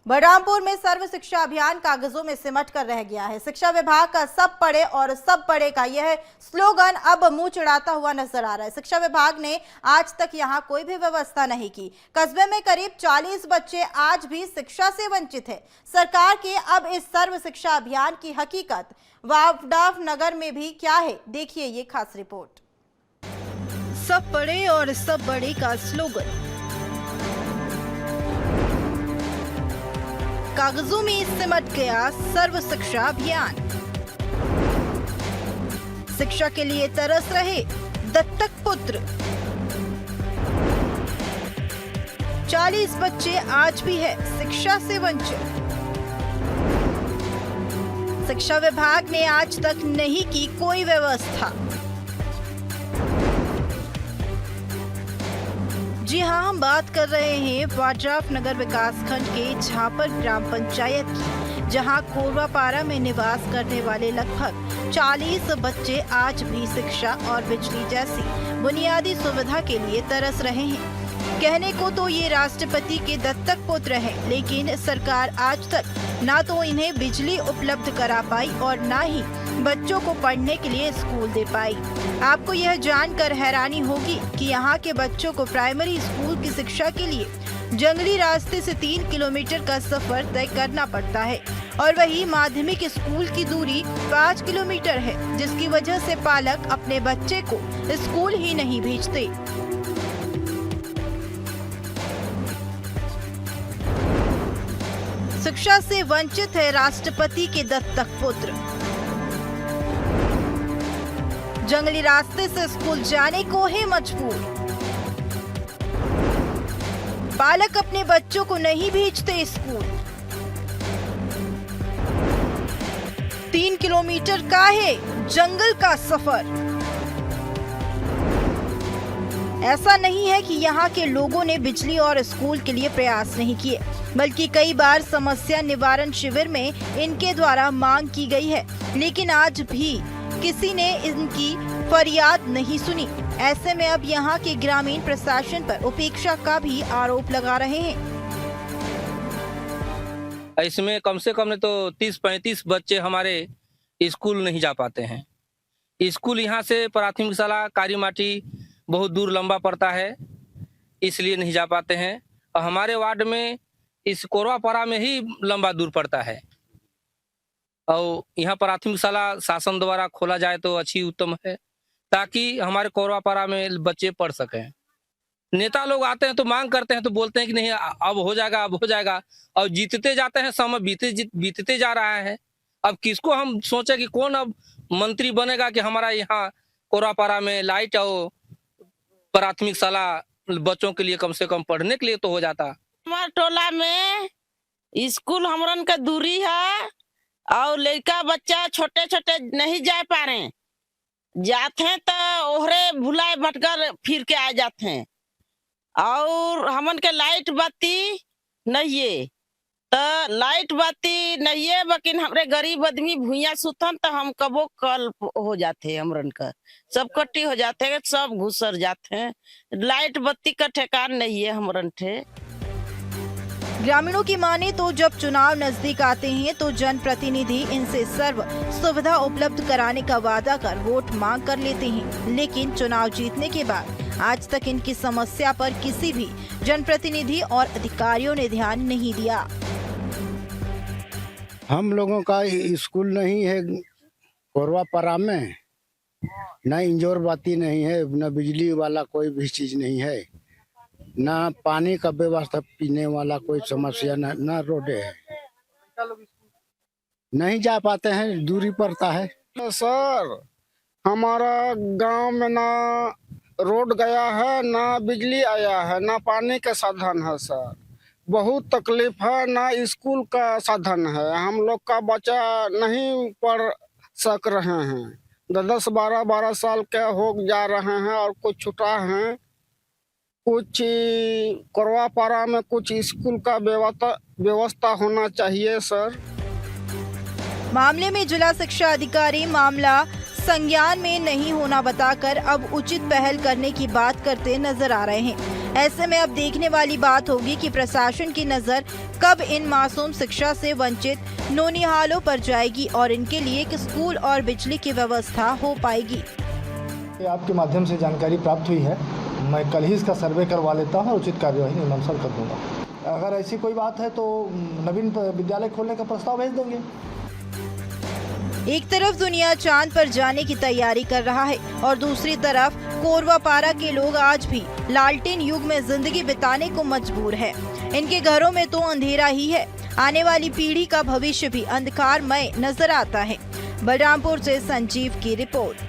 बलरामपुर में सर्व शिक्षा अभियान कागजों में सिमट कर रह गया है। शिक्षा विभाग का सब पढ़े और सब पढ़े का यह स्लोगन अब मुंह चिढ़ाता हुआ नजर आ रहा है। शिक्षा विभाग ने आज तक यहां कोई भी व्यवस्था नहीं की। कस्बे में करीब 40 बच्चे आज भी शिक्षा से वंचित है। सरकार के अब इस सर्व शिक्षा अभियान की हकीकत वावडाफ नगर में भी क्या है, देखिए ये खास रिपोर्ट। सब पढ़े और सब बड़े का स्लोगन कागजों में सिमट गया सर्व शिक्षा अभियान। शिक्षा के लिए तरस रहे दत्तक पुत्र। 40 बच्चे आज भी है शिक्षा से वंचित। शिक्षा विभाग ने आज तक नहीं की कोई व्यवस्था। जी हां, हम बात कर रहे हैं वावडाफ नगर विकास खंड के झापर ग्राम पंचायत की, जहां कोरवापारा में निवास करने वाले लगभग 40 बच्चे आज भी शिक्षा और बिजली जैसी बुनियादी सुविधा के लिए तरस रहे हैं। कहने को तो ये राष्ट्रपति के दत्तक पुत्र हैं, लेकिन सरकार आज तक ना तो इन्हें बिजली उपलब्ध करा पाई और ना ही बच्चों को पढ़ने के लिए स्कूल दे पाई। आपको यह जानकर हैरानी होगी कि यहाँ के बच्चों को प्राइमरी स्कूल की शिक्षा के लिए जंगली रास्ते से 3 किलोमीटर का सफर तय करना पड़ता है और वही माध्यमिक स्कूल की दूरी 5 किलोमीटर है, जिसकी वजह से पालक अपने बच्चे को स्कूल ही नहीं भेजते। शिक्षा से वंचित है राष्ट्रपति के दत्तक पुत्र। जंगली रास्ते से स्कूल जाने को है मजबूर। पालक अपने बच्चों को नहीं भेजते स्कूल। 3 किलोमीटर का है जंगल का सफर। ऐसा नहीं है कि यहाँ के लोगों ने बिजली और स्कूल के लिए प्रयास नहीं किए, बल्कि कई बार समस्या निवारण शिविर में इनके द्वारा मांग की गई है, लेकिन आज भी किसी ने इनकी फरियाद नहीं सुनी। ऐसे में अब यहाँ के ग्रामीण प्रशासन पर उपेक्षा का भी आरोप लगा रहे हैं। इसमें कम से कम तो 30-35 बच्चे हमारे स्कूल नहीं जा पाते हैं। स्कूल यहाँ से प्राथमिक शाला कारीमाटी बहुत दूर लंबा पड़ता है, इसलिए नहीं जा पाते हैं। और हमारे वार्ड में इस कोरवापारा में ही लंबा दूर पड़ता है और यहाँ प्राथमिक शाला शासन द्वारा खोला जाए तो अच्छी उत्तम है, ताकि हमारे कोरवापारा में बच्चे पढ़ सकें। नेता लोग आते हैं तो मांग करते हैं, तो बोलते हैं कि नहीं अब हो जाएगा, अब हो जाएगा, और जीतते जाते हैं, समय बीतते जा रहा है। अब किसको हम सोचे कि कौन अब मंत्री बनेगा कि हमारा यहाँ कोरवापारा में लाइट और प्राथमिक शाला बच्चों के लिए कम से कम पढ़ने के लिए तो हो जाता। हमारे टोला में स्कूल हमरन का दूरी है और लड़का बच्चा छोटे छोटे नहीं जा पा रहे, जाते हैं तो ओहरे भुलाए भटकर फिर के आ जाते हैं। और हमन के लाइट बत्ती नहीं है, तो लाइट बत्ती नहीं है, लेकिन हमरे गरीब आदमी भूया सुतन तो हम कबो कल हो जाते हैं, हमरन का सब कट्टी हो जाते हैं, सब घुसर जाते हैं। लाइट बत्ती का ठिकान नहीं है हमरन थे। ग्रामीणों की माने तो जब चुनाव नजदीक आते हैं तो जनप्रतिनिधि इनसे सर्व सुविधा उपलब्ध कराने का वादा कर वोट मांग कर लेते हैं, लेकिन चुनाव जीतने के बाद आज तक इनकी समस्या पर किसी भी जनप्रतिनिधि और अधिकारियों ने ध्यान नहीं दिया। हम लोगों का स्कूल नहीं है कोरवापारा में, न इंजोर बाती नहीं है, न बिजली वाला कोई भी चीज नहीं है, ना पानी का व्यवस्था, पीने वाला कोई समस्या, ना रोड है। नहीं जा पाते हैं, दूरी पड़ता है। सर, हमारा गांव में ना रोड गया है, ना बिजली आया है, ना पानी का साधन है सर। बहुत तकलीफ है, ना स्कूल का साधन है। हम लोग का बच्चा नहीं पढ़ सक रहे हैं। 10-12 साल के हो जा रहे हैं और कुछ छुटा है। कुछ कोरवापारा में कुछ स्कूल का व्यवस्था होना चाहिए सर। मामले में जिला शिक्षा अधिकारी मामला संज्ञान में नहीं होना बताकर अब उचित पहल करने की बात करते नजर आ रहे हैं। ऐसे में अब देखने वाली बात होगी कि प्रशासन की नजर कब इन मासूम शिक्षा से वंचित नौनिहालों पर जाएगी और इनके लिए एक स्कूल और बिजली की व्यवस्था हो पाएगी। आपके माध्यम से जानकारी प्राप्त हुई है, मैं कल ही इसका सर्वे करवा लेता हूँ और उचित कार्यवाही नियमानुसार कर दूंगा। अगर ऐसी कोई बात है तो नवीन विद्यालय खोलने का प्रस्ताव भेज देंगे। एक तरफ दुनिया चांद पर जाने की तैयारी कर रहा है और दूसरी तरफ कोरवा पारा के लोग आज भी लालटेन युग में जिंदगी बिताने को मजबूर है। इनके घरों में तो अंधेरा ही है। आने वाली पीढ़ी का भविष्य भी अंधकारमय नजर आता है। बलरामपुर से संजीव की रिपोर्ट।